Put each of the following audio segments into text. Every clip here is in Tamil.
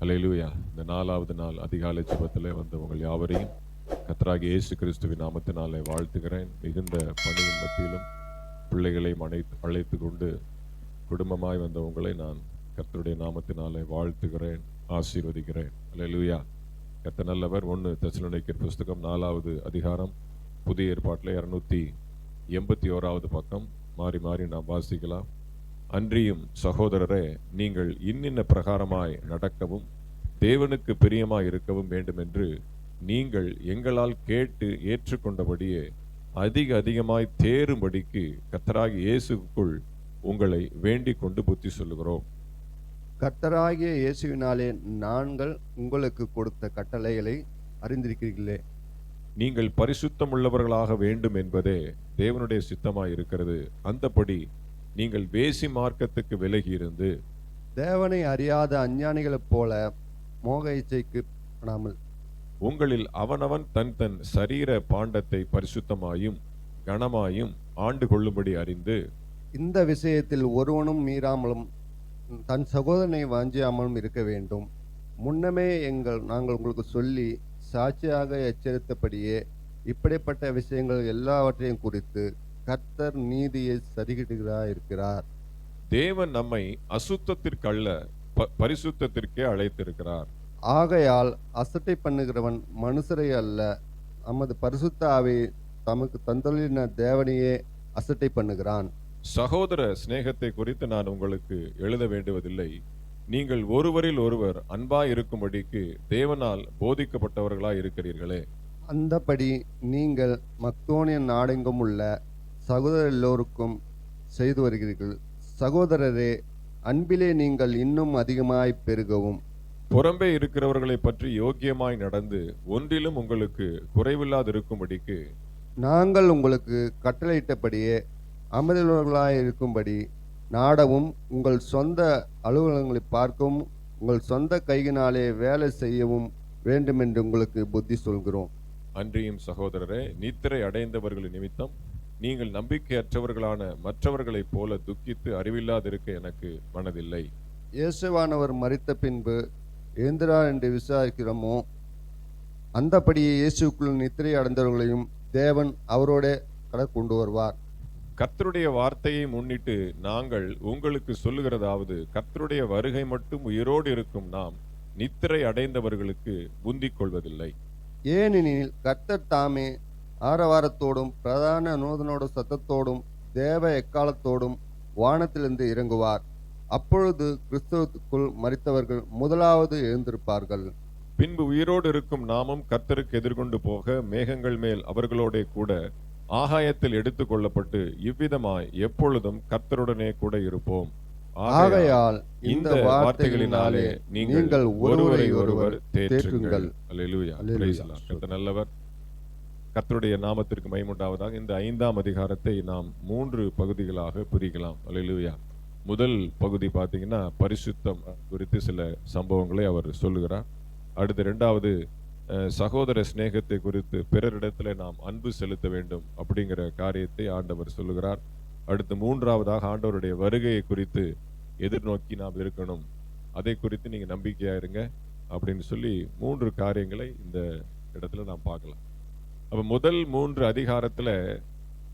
அல்லேலூயா. இந்த 4வது நாள் அதிகாலை ஜெபத்திலே வந்த உங்கள் யாவரையும் கர்த்தராகிய இயேசு கிறிஸ்துவின் நாமத்தினாலே வாழ்த்துகிறேன். மிகுந்த பணியின் மத்தியிலும் பிள்ளைகளை அழைத்து கொண்டு குடும்பமாய் வந்த உங்களை நான் கர்த்தருடைய நாமத்தினாலே வாழ்த்துகிறேன், ஆசீர்வதிக்கிறேன். அல்லேலூயா. கர்த்தர் நல்லவர். 1 தெசலோனிக்கர் புஸ்தகம் 4வது அதிகாரம், புதிய ஏற்பாட்டில் 281வது பக்கம் மாறி மாறி நாம் வாசிக்கலாம். அன்றியும் சகோதரரே, நீங்கள் இன்னின்ன பிரகாரமாய் நடக்கவும் தேவனுக்கு பிரியமாய் இருக்கவும் வேண்டும் என்று நீங்கள் எங்களால் கேட்டு ஏற்றுக்கொண்டபடியே அதிகமாய் தேறும்படிக்கு கர்த்தராகிய இயேசுக்குள் உங்களை வேண்டிக் கொண்டு புத்தி சொல்லுகிறோம். கர்த்தராகிய இயேசுவினாலே நாங்கள் உங்களுக்கு கொடுத்த கட்டளைகளை அறிந்திருக்கிறீர்களே. நீங்கள் பரிசுத்தம் உள்ளவர்களாக வேண்டும் என்பதே தேவனுடைய சித்தமாய் இருக்கிறது. அந்தபடி நீங்கள் வேசி மார்க்கத்துக்கு விலகி இருந்து தேவனை அறியாத அஞ்ஞானிகளைப் போல மோக இச்சைக்கு படாமல் உங்களில் அவனவன் தன் தன் சரீர பாண்டத்தை பரிசுத்தமாயும் கனமாயும் ஆண்டு கொள்ளும்படி அறிந்து இந்த விஷயத்தில் ஒருவனும் மீறாமலும் தன் சகோதரனை வாஞ்சியாமலும் இருக்க வேண்டும். முன்னமே நாங்கள் உங்களுக்கு சொல்லி சாட்சியாக எச்சரித்தபடியே இப்படிப்பட்ட விஷயங்கள் எல்லாவற்றையும் குறித்து கர்த்தர் நீதியை சரிகிடுகிறார். தேவன் நம்மை அசுத்தத்திற்கல்ல பரிசுத்தத்திற்கே அழைத்திருக்கிறார். ஆகையால் அசட்டை பண்ணுகிறவன் மனுஷரை அல்ல, நமது பரிசுத்த ஆவியை தமக்கு தந்தளின தேவனையே அசட்டை பண்ணுகிறான். சகோதர சிநேகத்தை குறித்து நான் உங்களுக்கு எழுத வேண்டுவதில்லை. நீங்கள் ஒருவரில் ஒருவர் அன்பாய் இருக்கும்படிக்கு தேவனால் போதிக்கப்பட்டவர்களாய் இருக்கிறீர்களே. அந்தபடி நீங்கள் மக்கதோனிய நாடெங்கும் உள்ள சகோதரர் எல்லோருக்கும் செய்து வருகிறீர்கள். சகோதரரே, அன்பிலே நீங்கள் இன்னும் அதிகமாய் பெருகவும் புறம்பே இருக்கிறவர்களை பற்றி யோக்கியமாய் நடந்து ஒன்றிலும் உங்களுக்கு குறைவில்லாதிருக்கும்படிக்கு நாங்கள் உங்களுக்கு கட்டளையிட்டபடியே அமைதலுள்ளவர்களாய் இருக்கும்படி நாடவும், உங்கள் சொந்த அலுவலகங்களை பார்க்கவும் உங்கள் சொந்த கையினாலே வேலை செய்யவும் வேண்டுமென்று உங்களுக்கு புத்தி சொல்கிறோம். அன்றியும் சகோதரரே, நித்திரை அடைந்தவர்களின் நிமித்தம் நீங்கள் நம்பிக்கையற்றவர்களான மற்றவர்களைப் போல துக்கித்து அறிவில்லாதிருக்க எனக்கு மனதில்லை. இயேசுவானவர் மரித்த பின்பு எழுந்திரார் என்று விசாரிக்கிறோமோ, அந்தபடியே இயேசுக்குள் நித்திரை அடைந்தவர்களையும் தேவன் அவரோட கொண்டு வருவார். கர்த்தருடைய வார்த்தையை முன்னிட்டு நாங்கள் உங்களுக்கு சொல்லுகிறதாவது, கர்த்தருடைய வருகை மட்டும் உயிரோடு இருக்கும் நாம் நித்திரை அடைந்தவர்களுக்கு முந்திக் கொள்வதில்லை. ஏனெனில் கர்த்தர் தாமே ஆரவாரத்தோடும் பிரதான நூதனோட சத்தத்தோடும் தேவ எக்காலத்தோடும் வானத்திலிருந்து இறங்குவார். அப்பொழுது கிறிஸ்துவுக்குள் மரித்தவர்கள் முதலாவது எழுந்திருப்பார்கள். பின்பு உயிரோடு இருக்கும் நாமும் கர்த்தருக்கு எதிர்கொண்டு போக மேகங்கள் மேல் அவர்களோட கூட ஆகாயத்தில் எடுத்துக் கொள்ளப்பட்டு இவ்விதமாய் எப்பொழுதும் கர்த்தருடனே கூட இருப்போம். ஆகையால் இந்த வார்த்தைகளினாலே நீங்கள் ஒருவரை ஒருவர் தேற்றுங்கள். அல்லேலூயா. Price the Lord. கர்த்தர் நல்லவர். கர்த்தருடைய நாமத்திற்கு மகிமையுண்டாவதாக. இந்த 5ஆம் அதிகாரத்தை நாம் 3 பகுதிகளாக பிரிக்கலாம். அல்லேலூயா. முதல் பகுதி பார்த்தீங்கன்னா பரிசுத்தம் குறித்து சில சம்பவங்களை அவர் சொல்லுகிறார். அடுத்து 2வது சகோதர சிநேகத்தை குறித்து பிறரிடத்துல நாம் அன்பு செலுத்த வேண்டும் அப்படிங்கிற காரியத்தை ஆண்டவர் சொல்லுகிறார். அடுத்து 3வதாக ஆண்டவருடைய வருகையை குறித்து எதிர்நோக்கி நாம் இருக்கணும், அதை குறித்து நீங்க நம்பிக்கையா இருங்க அப்படின்னு சொல்லி 3 காரியங்களை இந்த இடத்துல நாம் பார்க்கலாம். அப்ப முதல் 3 அதிகாரத்துல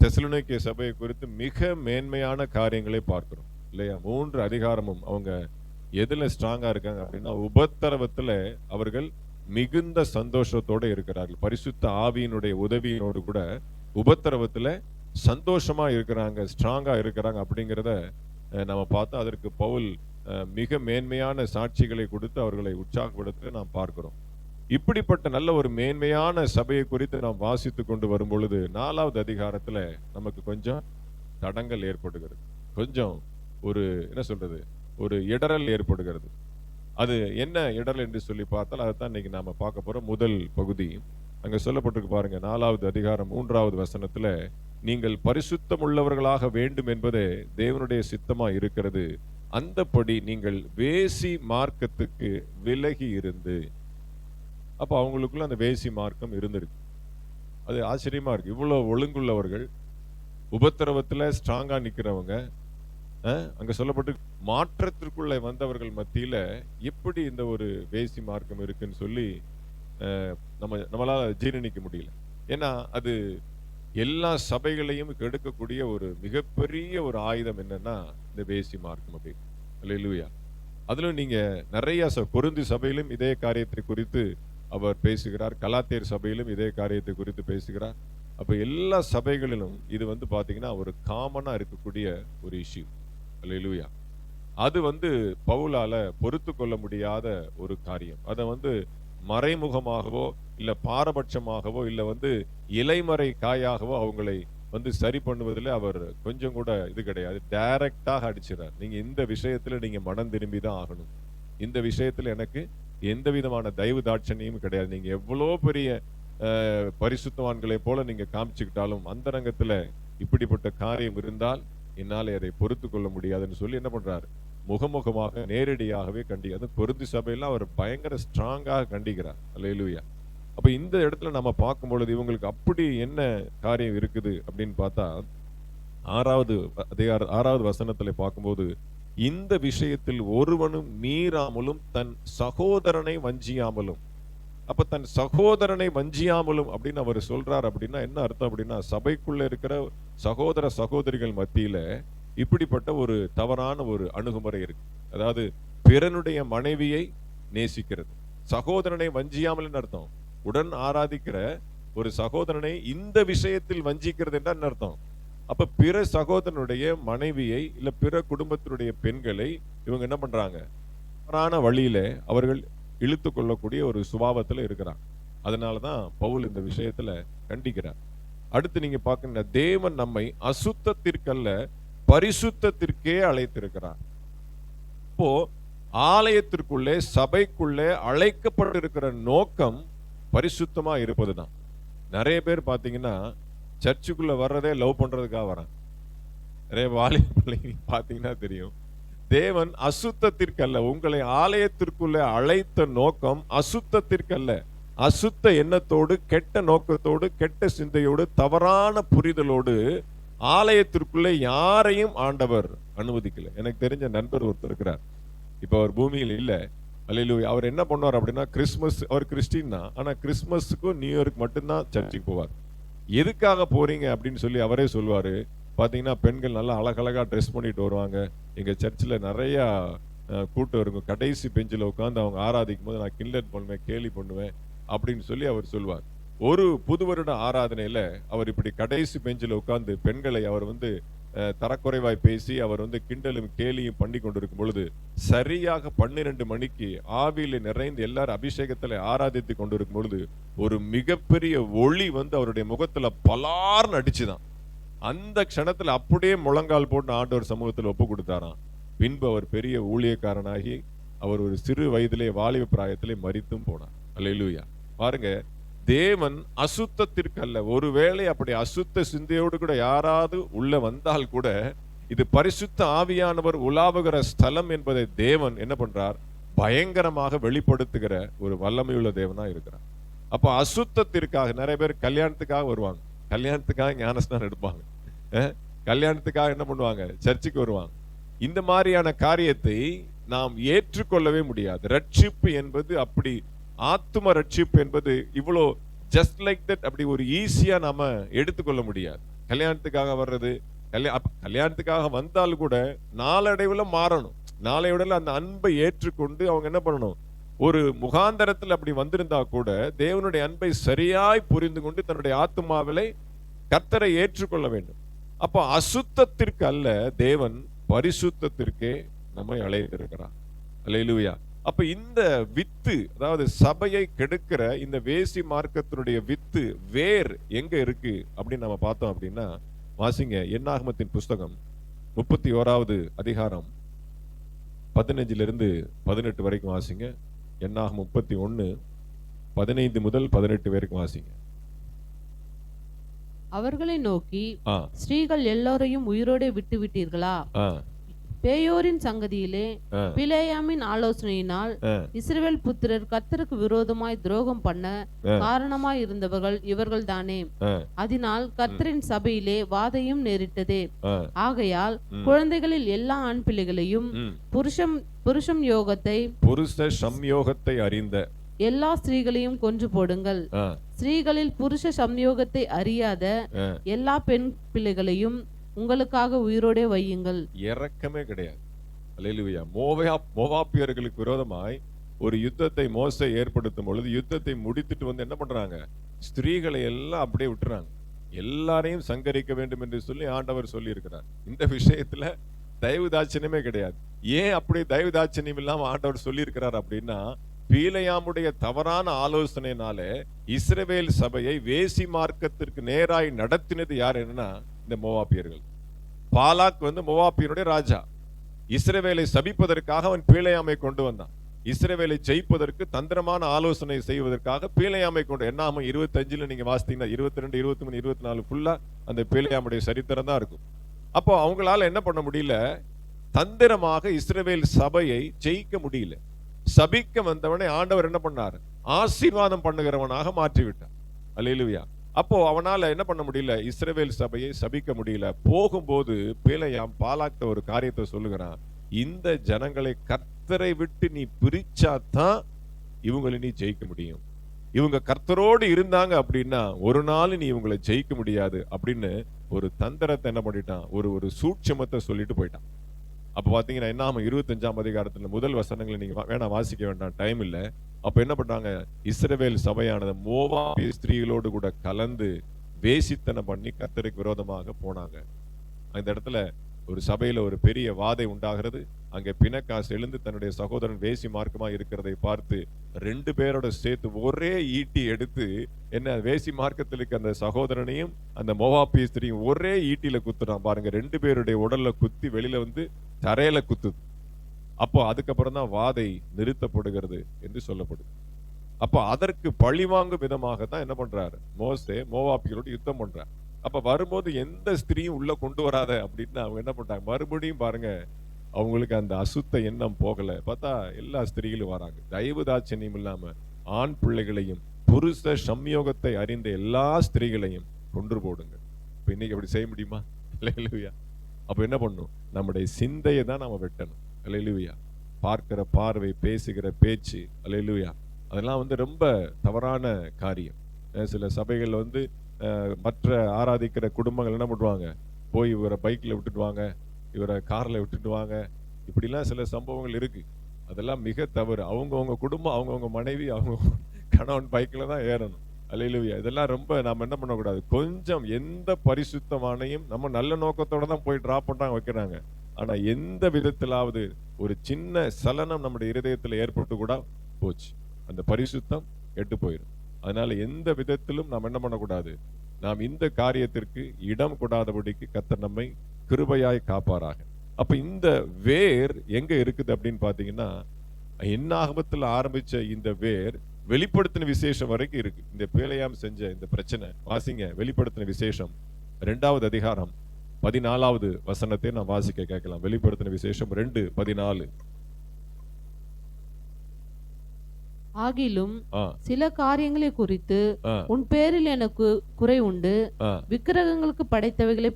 தெசலோனிக்கே சபையை குறித்து மிக மேன்மையான காரியங்களை பார்க்கிறோம் இல்லையா? 3 அதிகாரமும் அவங்க எதுல ஸ்ட்ராங்கா இருக்காங்க அப்படின்னா, உபத்திரவத்துல அவர்கள் மிகுந்த சந்தோஷத்தோட இருக்கிறார்கள். பரிசுத்த ஆவியினுடைய உதவியினோடு கூட உபத்திரவத்துல சந்தோஷமா இருக்கிறாங்க, ஸ்ட்ராங்கா இருக்கிறாங்க அப்படிங்கிறத நம்ம பார்த்தா அதற்கு பவுல் மிக மேன்மையான சாட்சிகளை கொடுத்து அவர்களை உற்சாகப்படுத்த நாம் பார்க்கிறோம். இப்படிப்பட்ட நல்ல ஒரு மேன்மையான சபையை குறித்து நாம் வாசித்து கொண்டு வரும் பொழுது 4வது அதிகாரத்துல நமக்கு கொஞ்சம் தடங்கள் ஏற்படுகிறது, கொஞ்சம் ஒரு என்ன சொல்றது, ஒரு இடரல் ஏற்படுகிறது. அது என்ன இடரல் என்று சொல்லி பார்த்தால் அதைத்தான் இன்னைக்கு நாம பார்க்க போறோம். முதல் பகுதி அங்க சொல்லப்பட்டிருக்கு பாருங்க, 4வது அதிகாரம் 3வது வசனத்துல, நீங்கள் பரிசுத்தம் உள்ளவர்களாக வேண்டும் என்பதே தேவனுடைய சித்தமா இருக்கிறது. அந்தபடி நீங்கள் வேசி மார்க்கத்துக்கு விலகி இருந்து. அப்ப அவங்களுக்குள்ள அந்த வேசி மார்க்கம் இருந்திருக்கு. அது ஆச்சரியமா இருக்கு. இவ்வளவு ஒழுங்குள்ளவர்கள், உபத்திரவத்துல ஸ்ட்ராங்கா நிக்கிறவங்க, அங்க சொல்லப்பட்டு மாற்றத்திற்குள்ளே வந்தவர்கள் மத்தியில எப்படி இந்த ஒரு வேசி மார்க்கம் இருக்குன்னு சொல்லி நம்மளால ஜீரணிக்க முடியல. ஏன்னா அது எல்லா சபைகளையும் கெடுக்கக்கூடிய ஒரு மிகப்பெரிய ஒரு ஆயுதம் என்னன்னா இந்த வேசி மார்க்கம் அப்படி. அல்லேலூயா. அதிலும் நீங்க நிறைய கொரிந்து சபையிலும் இதே காரியத்தை குறித்து அவர் பேசுகிறார், கலாத்தியர் சபையிலும் இதே காரியத்தை குறித்து பேசுகிறார். அப்ப எல்லா சபைகளிலும் இது பாத்தீங்கன்னா ஒரு காமனா இருக்கக்கூடிய ஒரு இஷ்யூ. அல்லேலூயா. அது பவுலால பொறுத்து கொள்ள முடியாத ஒரு காரியம். அதை மறைமுகமாகவோ இல்ல பாரபட்சமாகவோ இல்ல இலைமறை காயாகவோ அவங்களை சரி பண்ணுவதில் அவர் கொஞ்சம் கூட இது கிடையாது. டைரக்டாக அடிச்சிடறார். நீங்க இந்த விஷயத்துல நீங்க மனம் திரும்பி தான் ஆகணும். இந்த விஷயத்துல எனக்கு எந்த விதமான தயவு தாட்சணியும் கிடையாது. நீங்க எவ்வளோ பெரிய பரிசுத்தவான்களை போல நீங்க காமிச்சுக்கிட்டாலும் அந்தரங்கத்துல இப்படிப்பட்ட காரியம் இருந்தால் என்னால அதை பொறுத்து கொள்ள முடியாதுன்னு சொல்லி என்ன பண்றாரு, முகமுகமாக நேரடியாகவே அது கொரிந்து சபையெல்லாம் அவர் பயங்கர ஸ்ட்ராங்காக கண்டிக்கிறார். அல்லேலூயா. அப்ப இந்த இடத்துல நம்ம பார்க்கும் பொழுது இவங்களுக்கு அப்படி என்ன காரியம் இருக்குது அப்படின்னு பார்த்தா 6வது வசனத்துல பார்க்கும்போது, இந்த விஷயத்தில் ஒருவனும் மீறாமலும் தன் சகோதரனை வஞ்சியாமலும். அப்ப தன் சகோதரனை வஞ்சியாமலும் அப்படின்னு அவர் சொல்றார். அப்படின்னா என்ன அர்த்தம் அப்படின்னா, சபைக்குள்ள இருக்கிற சகோதர சகோதரிகள் மத்தியில இப்படிப்பட்ட ஒரு தவறான ஒரு அணுகுமுறை இருக்கு. அதாவது பிறனுடைய மனைவியை நேசிக்கிறது. சகோதரனை வஞ்சியாமல் அர்த்தம், உடன் ஆராதிக்கிற ஒரு சகோதரனை இந்த விஷயத்தில் வஞ்சிக்கிறது என்ன அர்த்தம். அப்ப பிற சகோதரனுடைய மனைவியை இல்ல பிற குடும்பத்தினுடைய பெண்களை இவங்க என்ன பண்றாங்க, தவறான வழியில அவர்கள் இழுத்து கொள்ளக்கூடிய ஒரு சுபாவத்துல இருக்கிறாங்க. அதனாலதான் பவுல் இந்த விஷயத்துல கண்டிக்கிறார். அடுத்து நீங்க பாக்க, தேவன் நம்மை அசுத்தத்திற்கல்ல பரிசுத்தத்திற்கே அழைத்திருக்கிறார். இப்போ ஆலயத்திற்குள்ளே சபைக்குள்ளே அழைக்கப்பட்டிருக்கிற நோக்கம் பரிசுத்தமா இருப்பதுதான். நிறைய பேர் பாத்தீங்கன்னா சர்ச்சுக்குள்ள வர்றதே லவ் பண்றதுக்காக வராங்க. நிறைய வாலிபர்களை பாத்தீங்கன்னா தெரியும். தேவன் அசுத்தத்திற்கல்ல, உங்களை ஆலயத்திற்குள்ளே அழைத்த நோக்கம் அசுத்தத்திற்கல்ல. அசுத்த எண்ணத்தோடு கெட்ட நோக்கத்தோடு கெட்ட சிந்தையோடு தவறான புரிதலோடு ஆலயத்திற்குள்ளே யாரையும் ஆண்டவர் அனுமதிக்கல. எனக்கு தெரிஞ்ச நண்பர் ஒருத்தர் இருக்கிறார். இப்ப அவர் பூமியில் இல்ல. அல்லேலூயா. அவர் என்ன பண்ணுவார் அப்படின்னா, கிறிஸ்துமஸ், அவர் கிறிஸ்டின் தான், ஆனா கிறிஸ்துமஸுக்கும் நியூ இயருக்கு மட்டும்தான் சர்ச்சுக்கு போவார். எதுக்காக போறீங்க அப்படின்னு சொல்லி அவரே சொல்லுவாரு. பாத்தீங்கன்னா பெண்கள் நல்லா அழகழகா ட்ரெஸ் பண்ணிட்டு வருவாங்க. எங்க சர்ச்சில் நிறைய கூட்டம் இருக்கும். கடைசி பெஞ்சில் உட்காந்து அவங்க ஆராதிக்கும் போது நான் கிண்டல் பண்ணுவேன், கேலி பண்ணுவேன் அப்படின்னு சொல்லி அவர் சொல்லுவார். ஒரு புது வருட ஆராதனையில அவர் இப்படி கடைசி பெஞ்சில் உட்கார்ந்து பெண்களை அவர் தரக்குறைவாய் பேசி அவர் கிண்டலும் கேலியும் பண்ணி கொண்டிருக்கும் பொழுது, சரியாக 12 மணிக்கு ஆவியில நிறைந்து எல்லாரும் அபிஷேகத்துல ஆராதித்து கொண்டிருக்கும் பொழுது ஒரு மிகப்பெரிய ஒளி அவருடைய முகத்துல பலார்னு அடிச்சுதான். அந்த க்ஷணத்துல அப்படியே முழங்கால் போட்டு ஆண்டவர் சமூகத்தில் ஒப்பு கொடுத்தாராம். பின்பு அவர் பெரிய ஊழியக்காரனாகி அவர் ஒரு சிறு வயதிலே வாலிப பிராயத்திலே மரித்தும் போனார். அல்லேலூயா. பாருங்க, தேவன் அசுத்தத்திற்கு அல்ல. ஒருவேளை அப்படி அசுத்த சிந்தையோடு கூட யாராவது உள்ள வந்தால் கூட இது பரிசுத்த ஆவியானவர் உலாவுகிற ஸ்தலம் என்பதை தேவன் என்ன பண்றார், பயங்கரமாக வெளிப்படுத்துகிற ஒரு வல்லமையுள்ள தேவனா இருக்கிறார். அப்ப அசுத்தத்திற்காக நிறைய பேர் கல்யாணத்துக்காக வருவாங்க, கல்யாணத்துக்காக ஞானஸ்நானம் எடுப்பாங்க, கல்யாணத்துக்காக என்ன பண்ணுவாங்க, சர்ச்சுக்கு வருவாங்க. இந்த மாதிரியான காரியத்தை நாம் ஏற்றுக்கொள்ளவே முடியாது. ரட்சிப்பு என்பது அப்படி, ஆத்தும ரட்சிப்பு என்பது இவ்வளோ ஜஸ்ட் லைக் தட் அப்படி ஒரு ஈஸியா நாம எடுத்துக்கொள்ள முடியாது. கல்யாணத்துக்காக வர்றது, கல்யாணத்துக்காக வந்தால் கூட நாளடைவுல மாறணும். நாளையுடல அந்த அன்பை ஏற்றுக்கொண்டு அவங்க என்ன பண்ணணும், ஒரு முகாந்தரத்தில் அப்படி வந்திருந்தா கூட தேவனுடைய அன்பை சரியாய் புரிந்து கொண்டு தன்னுடைய ஆத்துமாவிலே கர்த்தரை ஏற்றுக்கொள்ள வேண்டும். அப்போ அசுத்தத்திற்கு அல்ல, தேவன் பரிசுத்தத்திற்கே நம்மை அழைத்திருக்கிறார். அல்லேலூயா. அப்ப இந்த வித்து, அதாவது சபையை கெடுக்கிற இந்த வேசி மார்க்கத்தினுடைய வித்து வேர் எங்க இருக்கு அப்படின்னு நம்ம பார்த்தோம் அப்படின்னா, வாசிங்க என்னாகமத்தின் புஸ்தகம் 31வது அதிகாரம் 15 வரைக்கும் வாசிங்க. என்னாகமம் 31 15 முதல் 18 வரைக்கும் வாசிங்க. அவர்களை நோக்கி, ஸ்திரீகள் எல்லாரையும் உயிரோட விட்டு விட்டீர்களா? பேயோரின் சங்கதியிலே பிலேயாமின் ஆலோசனையினால் இஸ்ரவேல் புத்திரர் கர்த்தருக்கு விரோதமாய் துரோகம் பண்ண காரணமாய் இருந்தவர்கள் இவர்கள் தானே. அதனால் கர்த்தரின் சபையிலே வாதையும் நேரிட்டதே. ஆகையால் குழந்தைகளில் எல்லா ஆண் பிள்ளைகளையும் புருஷம் யோகத்தை அறிந்த எல்லா ஸ்திரீகளையும் கொன்று போடுங்கள். ஸ்திரீகளில் புருஷ சம்யோகத்தை அறியாத எல்லா பெண் பிள்ளைகளையும் உங்களுக்காக உயிரோடே வையுங்கள். இரக்கமே கிடையாது. அல்லேலூயா. மோவாபியர்களுக்கு விரோதமாய் ஒரு யுத்தத்தை மோசே ஏற்படுத்தும் பொழுது யுத்தத்தை முடித்துட்டு வந்து என்ன பண்றாங்க? ஸ்திரீகளை எல்லாம் அப்படியே விட்டுறாங்க. எல்லாரையும் சங்கரிக்க வேண்டும் என்று சொல்லி ஆண்டவர் சொல்லி இருக்கிறார். இந்த விஷயத்துல தயவு தாட்சணியமே கிடையாது. ஏன் அப்படி தயவு தாட்சணியம் இல்லாம ஆண்டவர் சொல்லி இருக்கிறார் அப்படின்னா, பீலேயாமுடைய தவறான ஆலோசனையினாலே இஸ்ரவேல் சபையை வேசி மார்க்கத்திற்கு நேராய் நடத்தினது யார்? என்னன்னா இந்த மோவாபியர்கள். பாலாக் மோவாபியனுடைய ராஜா. இஸ்ரவேலை சபிப்பதற்காக அவன் பீலேயாமை கொண்டு வந்தான். இஸ்ரவேலை ஜெயிப்பதற்கு தந்திரமான ஆலோசனை செய்வதற்காக பீலேயாமை கொண்டு. என்னாகும் 25 நீங்க வாசித்தீங்கன்னா 22, 23, 24 ஃபுல்லா அந்த பீலேயாமுடைய சரித்திரம் தான் இருக்கும். அப்போ அவங்களால என்ன பண்ண முடியல? தந்திரமாக இஸ்ரவேல் சபையை ஜெயிக்க முடியல. சபிக்க வந்தவனை ஆண்டவர் என்ன பண்ணார்? ஆசீர்வாதம் பண்ணுகிறவனாக மாற்றிவிட்டார். அல்லேலூயா. அப்போ அவனால என்ன பண்ண முடியல? இஸ்ரவேல் சபையை சபிக்க முடியல. போகும்போது பிலேயாம் பாலாக்த ஒரு காரியத்தை சொல்லுகிறான். இந்த ஜனங்களை கர்த்தரை விட்டு நீ பிரிச்சாதான் இவங்களை நீ ஜெயிக்க முடியும். இவங்க கர்த்தரோடு இருந்தாங்க அப்படின்னா ஒரு நாள் நீ இவங்களை ஜெயிக்க முடியாது அப்படின்னு ஒரு தந்திரத்தை என்ன பண்ணிட்டான்? ஒரு சூட்சமத்தை சொல்லிட்டு போயிட்டான். அப்ப பாத்தீங்கன்னா என்ன 25ஆம் அதிகாரத்துல முதல் வசனங்களை நீங்க வேணா வாசிக்க வேண்டாம், டைம் இல்ல. அப்ப என்ன பண்ணாங்க? இஸ்ரவேல் சபையானது மோவாபிய ஸ்திரீகளோடு கூட கலந்து வேசித்தனம் பண்ணி கர்த்தருக்கு விரோதமாக போனாங்க. அந்த இடத்துல ஒரு சபையில ஒரு பெரிய வாதை உண்டாகிறது. அங்கே பினகாஸ் எழுந்து தன்னுடைய சகோதரன் வேசி மார்க்கமா இருக்கிறதை பார்த்து 2 பேரோட சேர்த்து ஒரே ஈட்டி எடுத்து என்ன வேசி மார்க்கத்தில் இருக்க அந்த சகோதரனையும் அந்த மோவாபிய ஸ்திரீயும் ஒரே ஈட்டியில குத்துறான் பாருங்க. 2 பேருடைய உடல்ல குத்தி வெளியில தரையில குத்துது. அப்போ அதுக்கப்புறம் தான் வாதை நிறுத்தப்படுகிறது என்று சொல்லப்படுது. அப்போ அதற்கு பழிவாங்கும் விதமாக தான் என்ன பண்றாரு? மோசே மோவாபியரோடு யுத்தம் பண்றார். அப்ப வரும்போது எந்த ஸ்திரீயும் உள்ள கொண்டு வராத அப்படின்னு அவங்க என்ன பண்றாங்க? மறுபடியும் பாருங்க, அவங்களுக்கு அந்த அசுத்த எண்ணம் போகல. பார்த்தா எல்லா ஸ்திரீகளும் வராங்க. தயவு தாட்சணியம் இல்லாம ஆண் பிள்ளைகளையும் புருஷ சம்யோகத்தை அறிந்த எல்லா ஸ்திரீகளையும் கொன்று போடுங்க. இப்ப இன்னைக்கு அப்படி செய்ய முடியுமா? அல்லேலூயா. அப்ப என்ன பண்ணும்? நம்முடைய சிந்தையை தான் நாம வெட்டணும். அல்லேலூயா. பார்க்கிற பார்வை, பேசுகிற பேச்சு, அல்லேலூயா, அதெல்லாம் ரொம்ப தவறான காரியம். சில சபைகள் மற்ற ஆராதிக்கிற குடும்பங்கள் என்ன பண்ணுவாங்க? போய் இவரை பைக்ல விட்டுட்டு வாங்க, இவரை கார்ல விட்டுட்டு வாங்க, இப்படிலாம் சில சம்பவங்கள் இருக்கு. அதெல்லாம் மிக தவறு. அவங்கவுங்க குடும்பம், அவங்கவுங்க மனைவி, அவங்க கணவன் பைக்ல தான் ஏறணும். அல்லேலூயா. இதெல்லாம் நாம என்ன பண்ணக்கூடாது? கொஞ்சம் எந்த பரிசுத்தமானையும் நம்ம நல்ல நோக்கத்தோட தான் போய் டிராப் பண்றாங்க, வைக்கிறாங்க. ஆனா எந்த விதத்திலாவது ஒரு சின்ன சலனம் நம்முடைய இருதயத்துல ஏற்பட்டு கூட போச்சு, அந்த பரிசுத்தம் கெட்டு போயிடும். அதனால எந்த விதத்திலும் நாம் என்ன பண்ணக்கூடாது? நாம் இந்த காரியத்திற்கு இடம் கொடாதபடிக்கு கர்த்தர் நம்மை கிருபையாய் காப்பாராக. அப்ப இந்த வேர் எங்க இருக்குது அப்படின்னு பாத்தீங்கன்னா, என்னாகமத்துல ஆரம்பிச்ச இந்த வேர் வெளிப்படுத்தின விசேஷம் வரைக்கும் இருக்கு. இந்த பிலேயாம் செஞ்ச இந்த பிரச்சனை வாசிங்க. வெளிப்படுத்தின விசேஷம் 2வது அதிகாரம் 14வது வசனத்தை நான் வாசிக்க கேட்கலாம். வெளிப்படுத்தின விசேஷம் 2:14. ஆகிலும் சில காரியங்களை குறித்து உன் பேரில் எனக்கு குறை உண்டு. விக்கிரகங்களுக்கு படைத்தவைகளை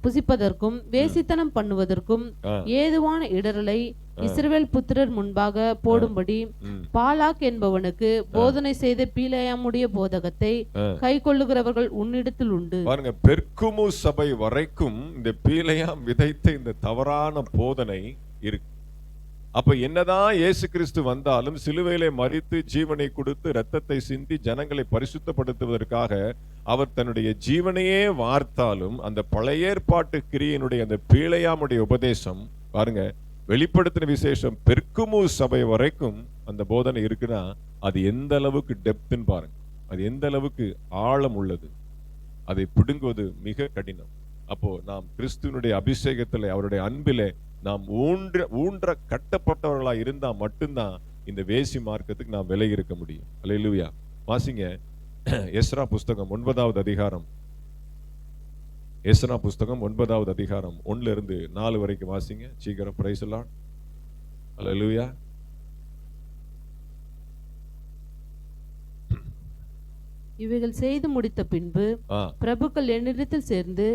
புசிப்பதற்கும் வேசித்தனம் பண்ணுவதற்கும் ஏதுவான இடரலை இஸ்ரவேல் புத்திரர் முன்பாக போடும்படி பாலாக் என்பவனுக்கு போதனை செய்த பீலேயாமுடைய போதகத்தை கை கொள்ளுகிறவர்கள் உன்னிடத்தில் உண்டு. பாருங்க, பெர்குமு சபை வரைக்கும் இந்த பீலேயாம் விதைத்த இந்த தவறான போதனை இருக்கு. அப்ப என்னதான் இயேசு கிறிஸ்து வந்தாலும் சிலுவையிலே மரித்து ஜீவனை கொடுத்து இரத்தத்தை சிந்தி ஜனங்களை பரிசுத்தப்படுத்துவதற்காக அவர் தன்னுடைய ஜீவனையே வார்த்தாலும் அந்த பழைய ஏற்பாட்டு கிரியையினுடைய அந்த பீலேயாமுடைய உபதேசம் பாருங்க, வெளிப்படுத்தின விசேஷம் பெர்குமு சபை வரைக்கும் அந்த போதனை இருக்குன்னா அது எந்த அளவுக்கு டெப்த்னு பாருங்க, அது எந்த அளவுக்கு ஆழம் உள்ளது. அதை பிடுங்குவது மிக கடினம். அப்போ நாம் கிறிஸ்துவனுடைய அபிஷேகத்துல அவருடைய அன்பிலே நாம் ஊன்ற கட்டப்பட்டவர்களா இருந்தா மட்டும்தான் இந்த வேசி மார்க்கத்துக்கு நாம் விலகி இருக்க முடியும். அல்லேலூயா. வாசிங்க எஸ்ரா புஸ்தகம் 9வது அதிகாரம் எஸ்றா புஸ்தகம் 9வது அதிகாரம் 1 இருந்து 4 வரைக்கும் வாசிங்க சீக்கிரம். Praise the Lord. அல்லேலூயா. இவைகள் செய்து முடித்த பின்பு பிரபுக்கள் என்னிடத்தில் சேர்ந்து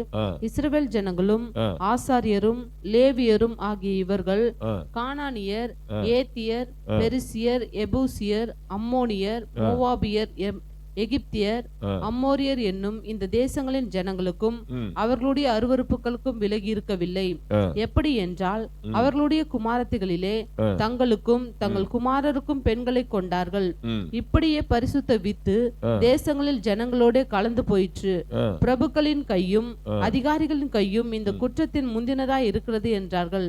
இஸ்ரவேல் ஜனங்களும் ஆசாரியரும் லேவியரும் ஆகிய இவர்கள் கானானியர், ஏத்தியர், பெரிசியர், எபூசியர், அம்மோனியர், மோவாபியர், எகிப்தியர், அம்மோரியர் என்னும் இந்த தேசங்களின் ஜனங்களுக்கும் அவர்களுடைய அருவருப்புகளுக்கும் விலகி இருக்கவில்லை. எப்படி என்றால் அவர்களுடைய குமாரத்திகளிலே தங்களுக்கும் தங்கள் குமாரருக்கும் பெண்களை கொண்டார்கள். இப்படியே பரிசுத்த வித்து தேசங்களில் ஜனங்களோட கலந்து போயிற்று. பிரபுக்களின் கையும் அதிகாரிகளின் கையும் இந்த குற்றத்தின் முந்தினதா இருக்கிறது என்றார்கள்.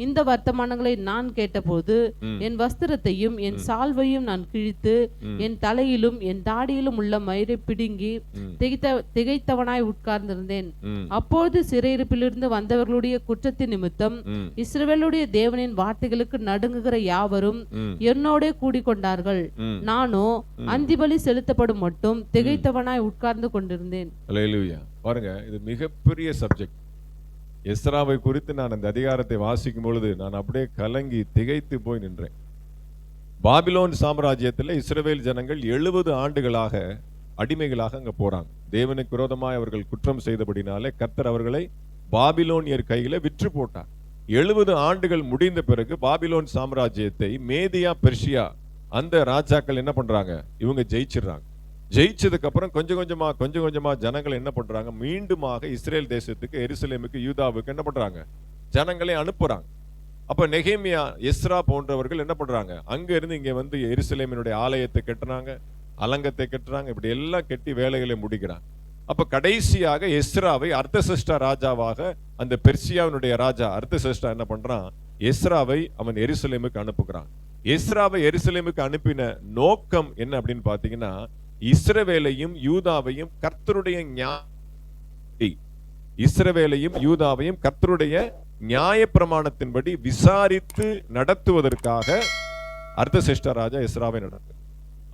இந்த வர்த்தமானங்களை நான் கேட்டபோது என் வஸ்திரத்தையும் என் சால்வையும் நான் கிழித்து என் தலையிலும் என் தாடியிலும் உள்ள மயிரை பிடுங்கி திகைத்தவனாய் உட்கார்ந்திருந்தேன். அப்பொழுது சிறையிருப்பிலிருந்து வந்தவர்களுடைய குற்றத்தின் நிமித்தம் இஸ்ரவேலுடைய தேவனின் வார்த்தைகளுக்கு நடுங்குகிற யாவரும் என்னோட கூடிக்கொண்டார்கள். நானோ அந்திபலி செலுத்தப்படும் மட்டும் திகைத்தவனாய் உட்கார்ந்து கொண்டிருந்தேன். அல்லேலூயா. பாருங்க, இது மிகப்பெரிய சப்ஜெக்ட். எஸ்ராவை குறித்து நான் அந்த அதிகாரத்தை வாசிக்கும் பொழுது நான் அப்படியே கலங்கி திகைத்து போய் நின்றேன். பாபிலோன் சாம்ராஜ்யத்தில் இஸ்ரவேல் ஜனங்கள் 70 ஆண்டுகளாக அடிமைகளாக அங்க போறாங்க. தேவனுக்கு விரோதமாய் அவர்கள் குற்றம் செய்தபடினாலே கர்த்தர் அவர்களை பாபிலோனியர் கையில விற்று போட்டார். 70 ஆண்டுகள் முடிந்த பிறகு பாபிலோன் சாம்ராஜ்யத்தை மேதியா, பெர்ஷியா அந்த ராஜாக்கள் என்ன பண்றாங்க? இவங்க ஜெயிச்சிடுறாங்க. ஜெயிச்சதுக்கு அப்புறம் கொஞ்சம் கொஞ்சமா ஜனங்கள் என்ன பண்றாங்க? மீண்டுமாக இஸ்ரேல் தேசத்துக்கு, எருசலேமுக்கு, யூதாவுக்கு என்ன பண்றாங்க? ஜனங்களை அனுப்புறாங்க. அப்ப நெகேமியா, எஸ்ரா போன்றவர்கள் என்ன பண்றாங்க? அங்க இருந்து இங்க வந்து எருசலேமினுடைய ஆலயத்தை கட்டுறாங்க, அலங்கத்தை கட்டுறாங்க, இப்படி எல்லாம் கட்டி வேலைகளை முடிக்கிறாங்க. அப்ப கடைசியாக எஸ்ராவை அர்த்தசஷ்டா ராஜாவாக, அந்த பெர்சியாவினுடைய ராஜா அர்த்தசஷ்டா என்ன பண்றான்? எஸ்ராவை அவன் எருசலேமுக்கு அனுப்புகிறான். எஸ்ராவை எருசலேமுக்கு அனுப்பின நோக்கம் என்ன அப்படின்னு பாத்தீங்கன்னா, இஸ்ரவேலையும் யூதாவையும் கர்த்தருடைய நியாயப்பிரமாணத்தின்படி விசாரித்து நடத்துவதற்காக அர்த்தசஷ்டா ராஜா எஸ்ராவை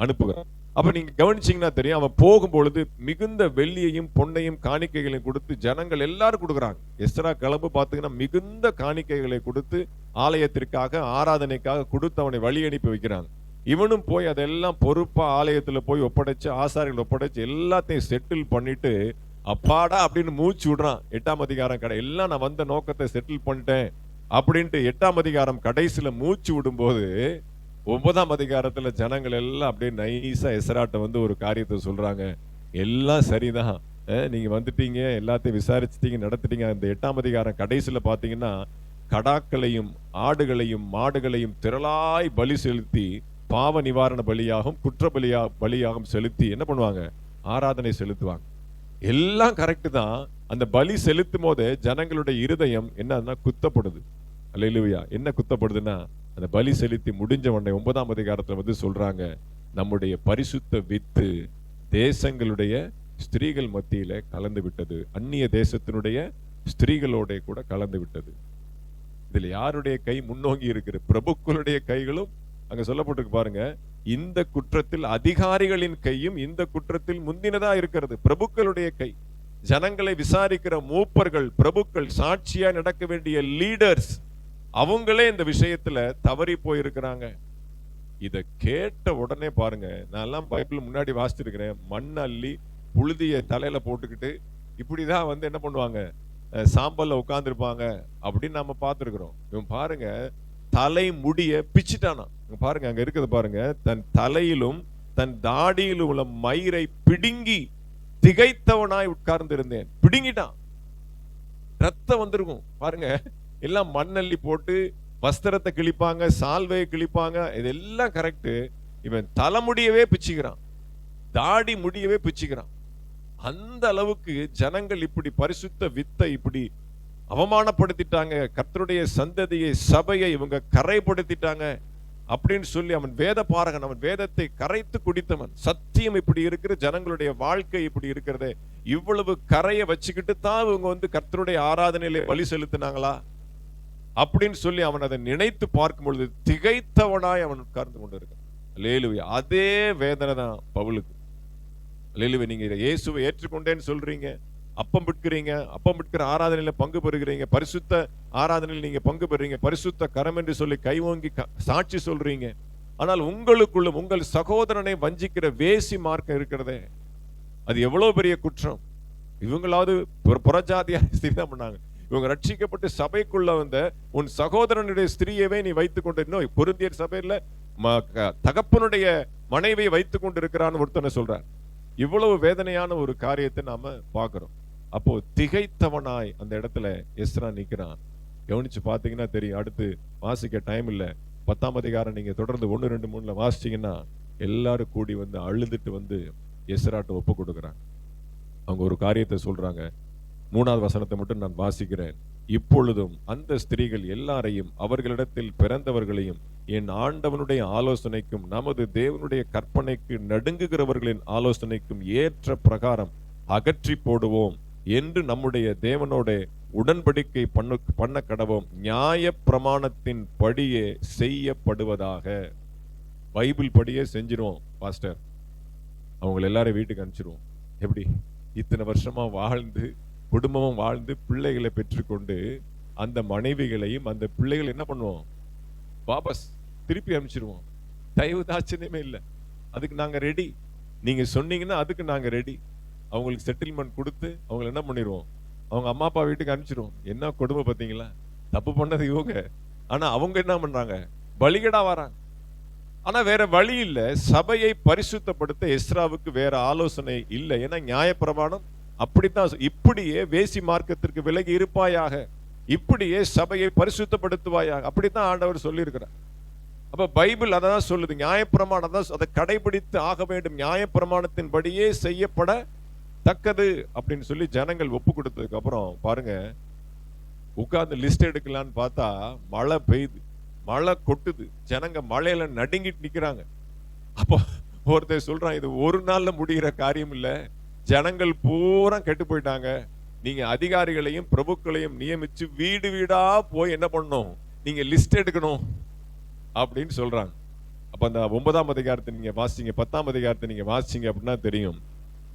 அனுப்புகிறார். அப்ப நீங்க கவனிச்சீங்கன்னா தெரியும், அவன் போகும்பொழுது மிகுந்த வெள்ளியையும் பொன்னையும் காணிக்கைகளையும் கொடுத்து ஜனங்கள் எல்லாரும் கொடுக்குறாங்க. எஸ்ரா கிளம்பு பாத்தீங்கன்னா மிகுந்த காணிக்கைகளை கொடுத்து ஆலயத்திற்காக, ஆராதனைக்காக கொடுத்து அவனை வழி அனுப்பி வைக்கிறாங்க. இவனும் போய் அதெல்லாம் பொறுப்பா ஆலயத்துல போய் ஒப்படைச்சு, ஆசாரிகள் ஒப்படைச்சு எல்லாத்தையும் செட்டில் பண்ணிட்டு அப்பாடா அப்படின்னு மூச்சு விடுறான். 8ஆம் அதிகாரம் எல்லாம் நான் வந்த நோக்கத்தை செட்டில் பண்ணிட்டேன் அப்படின்ட்டு 8ஆம் அதிகாரம் கடைசியில மூச்சு விடும்போது 9ஆம் அதிகாரத்துல ஜனங்கள் எல்லாம் அப்படியே நைஸா எஸ்ராட்ட வந்து ஒரு காரியத்தை சொல்றாங்க. எல்லாம் சரிதான், நீங்க வந்துட்டீங்க, எல்லாத்தையும் விசாரிச்சுட்டீங்க, நடத்திட்டீங்க. அந்த 8ஆம் அதிகாரம் கடைசியில பாத்தீங்கன்னா கடாக்களையும் ஆடுகளையும் மாடுகளையும் திரளாய் பலி செலுத்தி, பாவ நிவாரண பலியாகும் குற்ற பலியாகும் செலுத்தி என்ன பண்ணுவாங்க? ஆராதனை செலுத்துவாங்க. எல்லாம் கரெக்ட் தான். அந்த பலி செலுத்தும் போது ஜனங்களுடைய இருதயம் என்னன்னா குத்தப்படுது. அல்லேலூயா. என்ன குத்தப்படுதுன்னா, அந்த பலி செலுத்தி முடிஞ்ச உடனே 9ஆம் அதிகாரத்துல வந்து சொல்றாங்க, நம்முடைய பரிசுத்த வித்து தேசங்களுடைய ஸ்திரீகள் மத்தியில கலந்து விட்டது, அந்நிய தேசத்தினுடைய ஸ்திரீகளோட கூட கலந்து விட்டது. இதுல யாருடைய கை முன்னோங்கி இருக்கிற? பிரபுக்களுடைய கைகளும் அங்க சொல்லப்பட்டிருக்கு பாருங்க. இந்த குற்றத்தில் அதிகாரிகளின் கையும் இந்த குற்றத்தில் முந்தினதா இருக்கிறது. பிரபுக்களுடைய கை, ஜனங்களை விசாரிக்கிற மூப்பர்கள், பிரபுக்கள், சாட்சியா நடக்க வேண்டிய லீடர்ஸ், அவங்களே இந்த விஷயத்துல தவறி போயிருக்கிறாங்க. இத கேட்ட உடனே பாருங்க, நான் எல்லாம் பைபிள் முன்னாடி வாசிச்சிருக்கிறேன். மண் அள்ளி புழுதிய தலையில போட்டுக்கிட்டு இப்படிதான் வந்து என்ன பண்ணுவாங்க? சாம்பல்ல உட்கார்ந்துருப்பாங்க அப்படின்னு நம்ம பார்த்திருக்கிறோம். இவன் பாருங்க, தலை முடிய பிச்சுட்டானா. பாருங்க, அங்க இருக்குது பாருங்க, தன் தலையிலும் தன் தாடியிலும் உள்ள மயிரை பிடுங்கி திகைத்தவனாய் உட்கார்ந்து இருந்தேன். பிடுங்கிட்டான், ரத்தம் வந்திருக்கும் பாருங்க. எல்லாம் மண்ணள்ளி போட்டு வஸ்திரத்தை கிழிப்பாங்க, சால்வையை கிழிப்பாங்க, இதெல்லாம் கரெக்ட். இவன் தலைமுடியவே பிச்சுக்கிறான், தாடி முடியவே பிச்சுக்கிறான். அந்த அளவுக்கு ஜனங்கள் இப்படி பரிசுத்த வித்தை இப்படி அவமானப்படுத்திட்டாங்க. கர்த்தருடைய சந்ததியை, சபையை இவங்க கரைப்படுத்திட்டாங்க அப்படின்னு சொல்லி அவன் வேத பாரகன், அவன் வேதத்தை கரைத்து குடித்தவன். சத்தியம் இப்படி இருக்கிற ஜனங்களுடைய வாழ்க்கை இப்படி இருக்கிறது. இவ்வளவு கரையை வச்சுக்கிட்டு தான் இவங்க வந்து கர்த்தருடைய ஆராதனையில பலி செலுத்தினாங்களா அப்படின்னு சொல்லி அவன் அதை நினைத்து பார்க்கும் பொழுது திகைத்தவனாய் அவன் உட்கார்ந்து கொண்டு இருக்கான். அல்லேலூயா. அதே வேதனை தான் பவுலுக்கு. அல்லேலூயா. நீங்க இயேசுவை ஏற்றுக்கொண்டேன்னு சொல்றீங்க, அப்பம் விற்கிற ஆராதனையில பங்கு பெறுகிறீங்க, பரிசுத்த ஆராதனையில் நீங்க பங்கு பெறுறீங்க, பரிசுத்த கரம் என்று சொல்லி கை ஓங்கி சாட்சி சொல்றீங்க. ஆனால் உங்களுக்குள்ளும் உங்கள் சகோதரனை வஞ்சிக்கிற வேசி மார்க்கம் இருக்கிறதே, அது எவ்வளவு பெரிய குற்றம். இவங்களாவது புறஜாதியா ஸ்திரீதான் பண்ணாங்க. இவங்க ரட்சிக்கப்பட்டு சபைக்குள்ள வந்த உன் சகோதரனுடைய ஸ்திரீயவே நீ வைத்துக் கொண்டு, இன்னும் கொரிந்தியர் சபையில தகப்பனுடைய மனைவியை வைத்துக் கொண்டு இருக்கிறான்னு ஒருத்தனை சொல்றார். இவ்வளவு வேதனையான ஒரு காரியத்தை நாம பாக்குறோம். அப்போ திகைத்தவனாய் அந்த இடத்துல எஸ்ரா நிக்கிறான். கவனிச்சு பாத்தீங்கன்னா தெரியும். அடுத்து வாசிக்க டைம் இல்ல, 10ஆம் அதிகாரம் நீங்க தொடர்ந்து 1, 2, 3 வாசிச்சீங்கன்னா எல்லாரும் கூடி வந்து அழுதுட்டு வந்து எஸ்ராட்ட ஒப்பு கொடுக்குறாங்க. அவங்க ஒரு காரியத்தை சொல்றாங்க. 3ஆவது வசனத்தை மட்டும் நான் வாசிக்கிறேன். இப்பொழுதும் அந்த ஸ்திரீகள் எல்லாரையும் அவர்களிடத்தில் பிறந்தவர்களையும் என் ஆண்டவனுடைய ஆலோசனைக்கும் நமது தேவனுடைய கற்பனைக்கு நடுங்குகிறவர்களின் ஆலோசனைக்கும் ஏற்ற பிரகாரம் அகற்றி போடுவோம் என்று நம்முடைய தேவனோட உடன்படிக்கை பண்ண கடவோம். நியாய பிரமாணத்தின் படியே செய்யப்படுவதாக. பைபிள் படியே செஞ்சிருவோம் பாஸ்டர். அவங்களை எல்லாரும் வீட்டுக்கு அனுப்பிச்சிருவோம். எப்படி? இத்தனை வருஷமா வாழ்ந்து குடும்பமும் வாழ்ந்து பிள்ளைகளை பெற்றுக்கொண்டு அந்த மனைவிகளையும் அந்த பிள்ளைகள் என்ன பண்ணுவோம்? வாபஸ் திருப்பி அனுப்பிச்சிருவோம். தயவு தாட்சணியமே இல்லை. அதுக்கு நாங்க ரெடி. நீங்க சொன்னீங்கன்னா அதுக்கு நாங்க ரெடி. அவங்களுக்கு செட்டில்மெண்ட் கொடுத்து அவங்களை என்ன பண்ணிடுவோம்? அவங்க அம்மா அப்பா வீட்டுக்கு அனுப்பிச்சிருவோம். என்ன கொடுமை பார்த்தீங்களா? தப்பு பண்ணது இவங்க, ஆனா அவங்க என்ன பண்றாங்க? பலிகடா வராங்க. ஆனா வேற வழி இல்ல. சபையை பரிசுத்தப்படுத்த எஸ்ராவுக்கு வேற ஆலோசனை இல்லை. ஏன்னா நியாயப்பிரமாணம் அப்படித்தான். இப்படியே வேசி மார்க்கத்திற்கு விலகி இருப்பாயாக, இப்படியே சபையை பரிசுத்தப்படுத்துவாயாக, அப்படித்தான் ஆண்டவர் சொல்லி இருக்கிறார். அப்ப பைபிள் அதான் சொல்லுது. நியாயப்பிரமாணம் தான் அதை கடைபிடித்து ஆக வேண்டும். நியாயப்பிரமாணத்தின் படியே செய்யப்பட தக்கது அப்படின்னு சொல்லி ஜனங்கள் ஒப்பு கொடுத்ததுக்கு அப்புறம் பாருங்க, உட்கார்ந்து லிஸ்ட் எடுக்கலான்னு பார்த்தா மழை பெய்யுது, மழை கொட்டுது, ஜனங்க மழையில நடுங்கிட்டு நிக்கிறாங்க. அப்போ ஒருத்தர் சொல்றான், இது ஒரு நாள்ல முடிகிற காரியம் இல்ல, ஜனங்கள் பூரா கெட்டு போயிட்டாங்க, நீங்க அதிகாரிகளையும் பிரபுக்களையும் நியமிச்சு வீடு வீடா போய் என்ன பண்ணணும், நீங்க லிஸ்ட் எடுக்கணும் அப்படின்னு சொல்றாங்க. அப்ப அந்த 9ஆம் அதிகாரத்தை நீங்க வாசிங்க, 10ஆம் அதிகாரத்தை நீங்க வாசிங்க அப்படின்னா தெரியும்.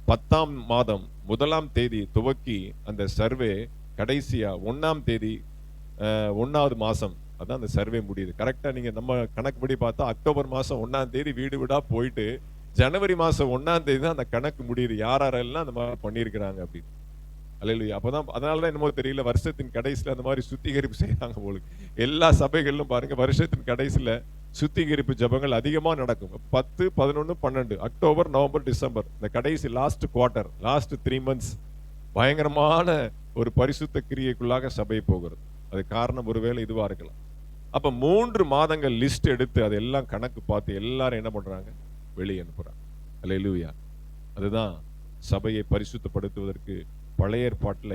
10ஆம் மாதம் 1ஆம் தேதி துவக்கி அந்த சர்வே கடைசியா 1ஆம் தேதி 1வது மாசம் அதான் அந்த சர்வே முடியுது. கரெக்டா நீங்க நம்ம கணக்குப்படி பார்த்தா அக்டோபர் மாசம் 1ஆம் தேதி வீடு வீடா போயிட்டு ஜனவரி மாசம் 1ஆம் தேதி தான் அந்த கணக்கு முடியுது. யாரெல்லாம் அந்த மாதிரி பண்ணியிருக்கிறாங்க அப்படின்னு. அல்லேலூயா. அப்பதான் அதனாலதான் என்னமோ தெரியல, வருஷத்தின் கடைசியில அந்த மாதிரி சுத்திகரிப்பு செய்யறாங்க போலுக்கு. எல்லா சபைகளிலும் பாருங்க வருஷத்தின் கடைசியில சுத்திகரிப்பு ஜபங்கள் அதிகமா நடக்கும். 10, 11, 12 அக்டோபர், நவம்பர், டிசம்பர், இந்த கடைசி லாஸ்ட் குவார்டர், லாஸ்ட் 3 months பயங்கரமான ஒரு பரிசுத்த கிரியைக்குள்ளாக சபை போகிறது. அது காரணம் ஒருவேளை இதுவா இருக்கலாம். அப்ப 3 மாதங்கள் லிஸ்ட் எடுத்து அதெல்லாம் கணக்கு பார்த்து எல்லாரும் என்ன பண்றாங்க? வெளியே அனுப்புறாங்க. அல்லேலூயா. அதுதான் சபையை பரிசுத்தப்படுத்துவதற்கு பழைய ஏற்பாட்டுல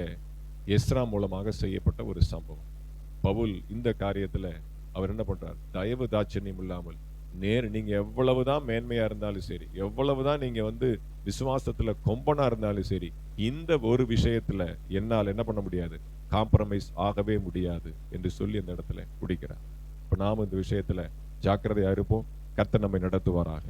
எஸ்ரா மூலமாக செய்யப்பட்ட ஒரு சம்பவம். பவுல் இந்த காரியத்துல அவர் என்ன பண்றார்? தயவு தாட்சண்யம் இல்லாமல் நீங்க எவ்வளவுதான் மேன்மையா இருந்தாலும் சரி, எவ்வளவுதான் நீங்க விசுவாசத்துல கொம்பனா இருந்தாலும் சரி, இந்த ஒரு விஷயத்துல என்னால் என்ன பண்ண முடியாது, காம்ப்ரமைஸ் ஆகவே முடியாது என்று சொல்லி அந்த இடத்துல குடிக்கிறார். இப்ப நாம இந்த விஷயத்துல ஜாக்கிரதையா இருப்போம். கர்த்தர் நம்மை நடத்துவாராக.